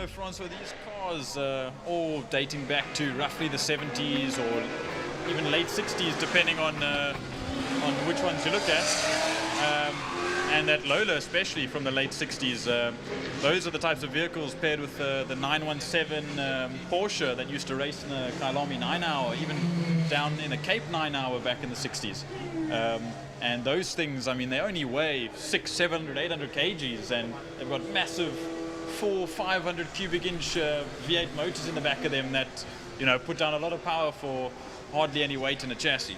Francois, these cars all dating back to roughly the 70s or even late 60s, depending on which ones you look at. And that Lola, especially from the late 60s, those are the types of vehicles paired with the 917 Porsche that used to race in a Kyalami 9-hour, even down in a Cape 9-hour back in the 60s. And those things, I mean, they only weigh 600, 700, 800 kgs, and they've got massive 400, 500 cubic inch V8 motors in the back of them that, put down a lot of power for hardly any weight in a chassis.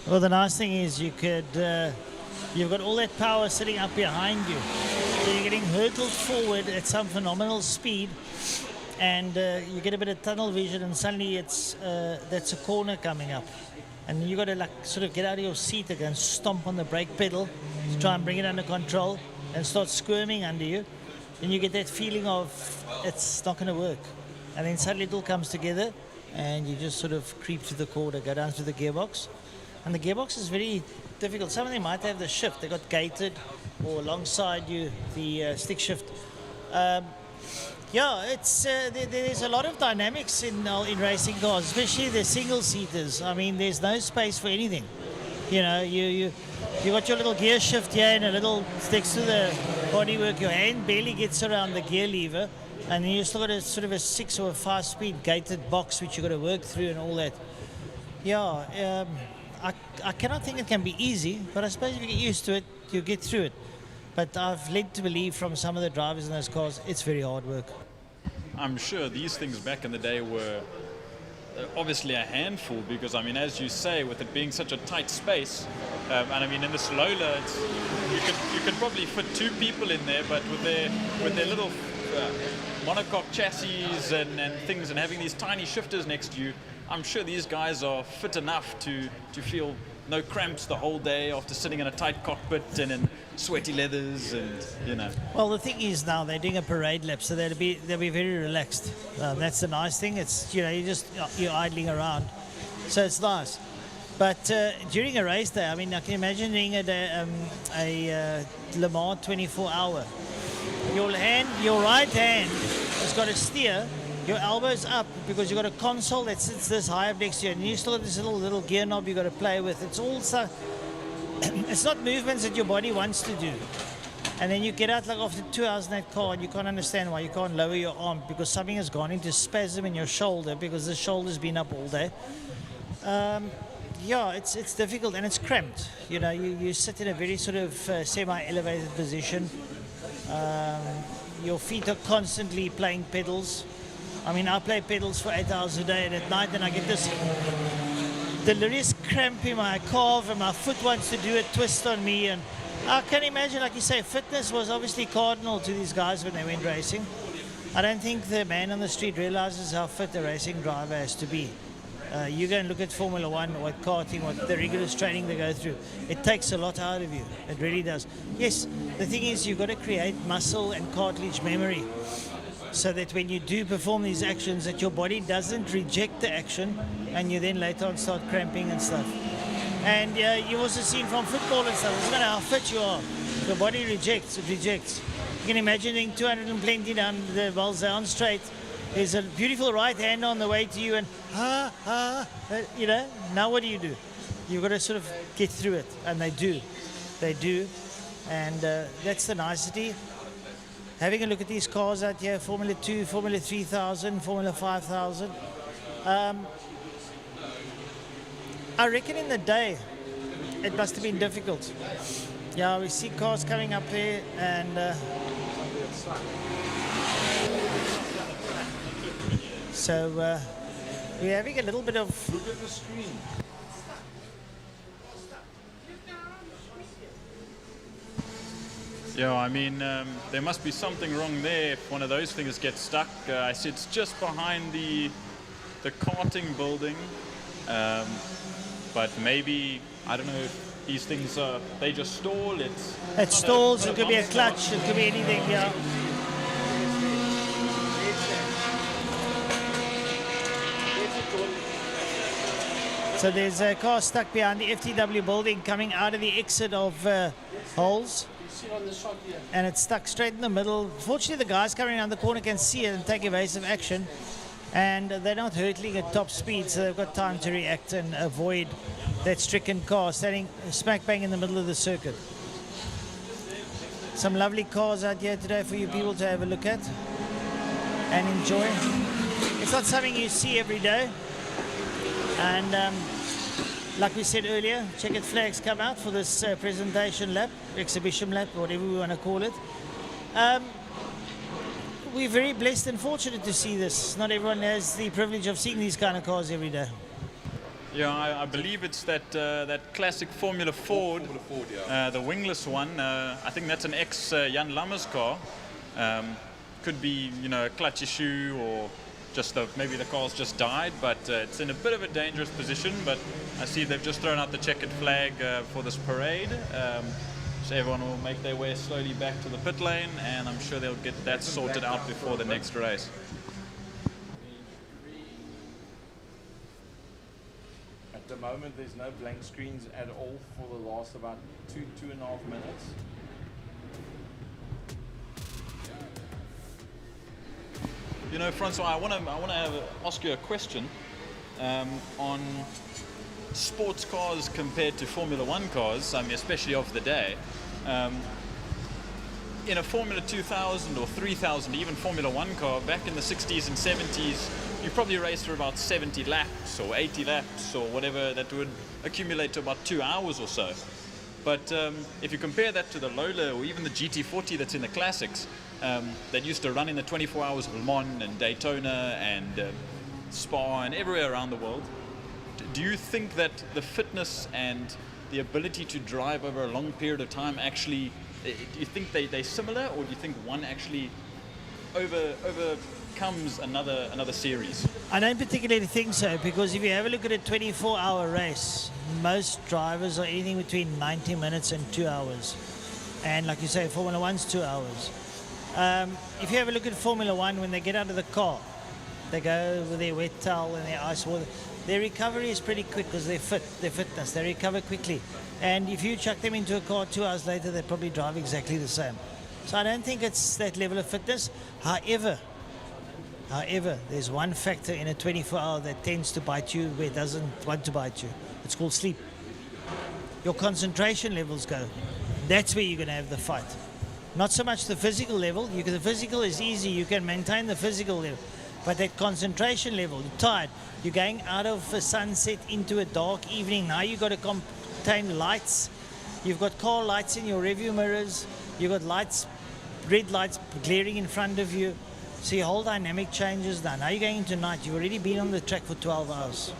Well, the nice thing is you've got all that power sitting up behind you. So you're getting hurtled forward at some phenomenal speed, and you get a bit of tunnel vision, and suddenly that's a corner coming up. And you got to sort of get out of your seat again, stomp on the brake pedal to try and bring it under control and start squirming under you. And you get that feeling of it's not going to work. And then suddenly it all comes together and you just sort of creep through the corner, go down through the gearbox. And the gearbox is very difficult. Some of them might have the shift. They got gated or alongside you, the stick shift. There's a lot of dynamics in racing cars, especially the single seaters. I mean, there's no space for anything. You got your little gear shift here and a little next to the bodywork. Your hand barely gets around the gear lever, and then you still got a sort of a 6 or a 5-speed gated box which you got to work through and all that. I cannot think it can be easy, but I suppose if you get used to it, you get through it. But I've led to believe from some of the drivers in those cars, it's very hard work. I'm sure these things back in the day were obviously a handful because, I mean, as you say, with it being such a tight space, and I mean, in this Lola, you could probably fit 2 people in there, but with their little monocoque chassis and things, and having these tiny shifters next to you, I'm sure these guys are fit enough to feel no cramps the whole day after sitting in a tight cockpit and in sweaty leathers and. Well, the thing is now they're doing a parade lap, so they'll be very relaxed. That's the nice thing. It's you're idling around, so it's nice. But during a race day, I mean, I can imagine doing a Le Mans 24-hour. Your right hand has got to steer. Your elbow's up because you've got a console that sits this high up next to you, and you still have this little gear knob you've got to play with. It's also, it's not movements that your body wants to do. And then you get out like after 2 hours in that car and you can't understand why you can't lower your arm because something has gone into spasm in your shoulder because the shoulder's been up all day. It's difficult and it's cramped. You sit in a very sort of semi-elevated position. Your feet are constantly playing pedals. I mean, I play pedals for 8 hours a day, and at night then I get this delirious cramp in my calf, and my foot wants to do a twist on me. And I can imagine, like you say, fitness was obviously cardinal to these guys when they went racing. I don't think the man on the street realizes how fit a racing driver has to be. You go and look at Formula One or at karting, what the rigorous training they go through. It takes a lot out of you. It really does. Yes, the thing is you've got to create muscle and cartilage memory, so that when you do perform these actions, that your body doesn't reject the action and you then later on start cramping and stuff. And you've also seen from football and stuff, it doesn't matter how fit you are, your body rejects, it rejects. You can imagine doing 220 down the Valzaan straight. There's a beautiful right hand on the way to you and now what do? You've got to sort of get through it, and they do. And that's the nicety. Having a look at these cars out here, Formula 2, Formula 3000, Formula 5000. I reckon in the day, it must have been difficult. Yeah, we see cars coming up there and so we're having a little bit of... Look at the screen. Yeah, I mean, there must be something wrong there if one of those things gets stuck. I see it's just behind the karting building, but maybe, I don't know if these things they just stall. It stalls, it could be a clutch, it could be anything, yeah. So there's a car stuck behind the FTW building coming out of the exit of holes. and it's stuck straight in the middle. Fortunately, the guys coming around the corner can see it and take evasive action, and they're not hurtling at top speed, so they've got time to react and avoid that stricken car standing smack bang in the middle of the circuit. Some lovely cars out here today for you people to have a look at and enjoy. It's not something you see every day, and like we said earlier, checkered flags come out for this presentation lap, exhibition lap, whatever we want to call it. We're very blessed and fortunate to see this. Not everyone has the privilege of seeing these kind of cars every day. Yeah, I believe it's that classic Formula Ford, the wingless one. I think that's an ex-Jan Lammers car. Could be, you know, a clutch issue, or just maybe the car's just died, but it's in a bit of a dangerous position. But I see they've just thrown out the checkered flag for this parade. So everyone will make their way slowly back to the pit lane, and I'm sure they'll get that sorted out before the next race. At the moment, there's no blank screens at all for the last about 2.5 minutes. You know, Francois, I want to ask you a question on sports cars compared to Formula One cars. I mean, especially of the day. In a Formula 2000 or 3000, even Formula One car, back in the 60s and 70s, you probably raced for about 70 laps or 80 laps or whatever. That would accumulate to about 2 hours or so. But if you compare that to the Lola or even the GT40 that's in the classics, that used to run in the 24 hours of Le Mans and Daytona and Spa and everywhere around the world, do you think that the fitness and the ability to drive over a long period of time actually, do you think they're similar, or do you think one actually overcomes another series? I don't particularly think so, because if you have a look at a 24-hour race, most drivers are anything between 90 minutes and 2 hours. And like you say, Formula One's 2 hours. If you have a look at Formula One, when they get out of the car, they go with their wet towel and their ice water. Their recovery is pretty quick because they're fit, their fitness, they recover quickly. And if you chuck them into a car 2 hours later, they probably drive exactly the same. So I don't think it's that level of fitness. However, there's one factor in a 24-hour that tends to bite you where it doesn't want to bite you. It's called sleep. Your concentration levels go. That's where you're going to have the fight. Not so much the physical level. The physical is easy. You can maintain the physical level. But that concentration level, you're tired. You're going out of a sunset into a dark evening. Now you've got to contain lights. You've got car lights in your rearview mirrors. You've got lights, red lights glaring in front of you. So your whole dynamic changes now. Now you're going into night. You've already been on the track for 12 hours.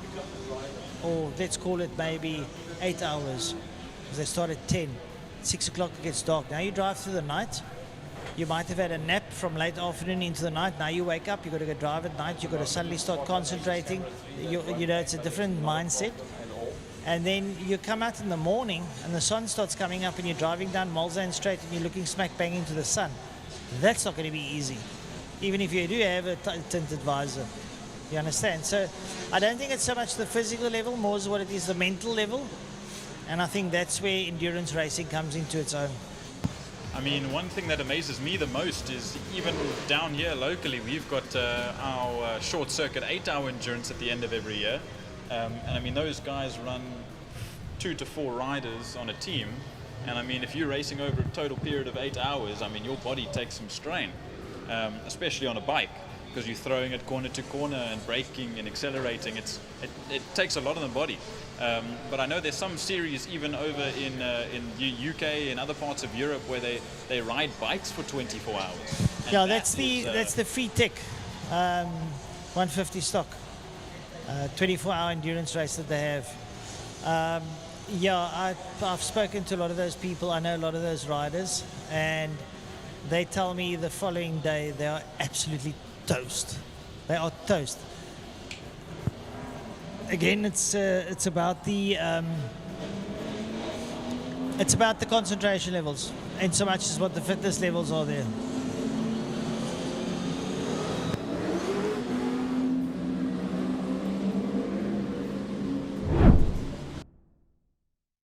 Or let's call it maybe 8 hours. Because they start at 10. 6 o'clock it gets dark. Now you drive through the night. You might have had a nap from late afternoon into the night. Now you wake up, you've got to go drive at night. You've got to suddenly start concentrating. You know, it's a different mindset. And then you come out in the morning and the sun starts coming up and you're driving down Mulzane Straight and you're looking smack bang into the sun. That's not going to be easy, even if you do have a tinted visor. You understand? So I don't think it's so much the physical level, more as what it is the mental level. And I think that's where endurance racing comes into its own. I mean, one thing that amazes me the most is even down here locally, we've got our short circuit 8-hour endurance at the end of every year. And I mean, those guys run 2 to 4 riders on a team. And I mean, if you're racing over a total period of 8 hours, I mean, your body takes some strain, especially on a bike, because you're throwing it corner to corner and braking and accelerating. It takes a lot of the body. But I know there's some series even over in UK and other parts of Europe where they ride bikes for 24 hours. And yeah, that's the VTEC 150 stock 24-hour endurance race that they have. Yeah, I've spoken to a lot of those people. I know a lot of those riders, and they tell me the following day they are absolutely toast. They are toast. Again, it's about the concentration levels, and so much as what the fitness levels are there.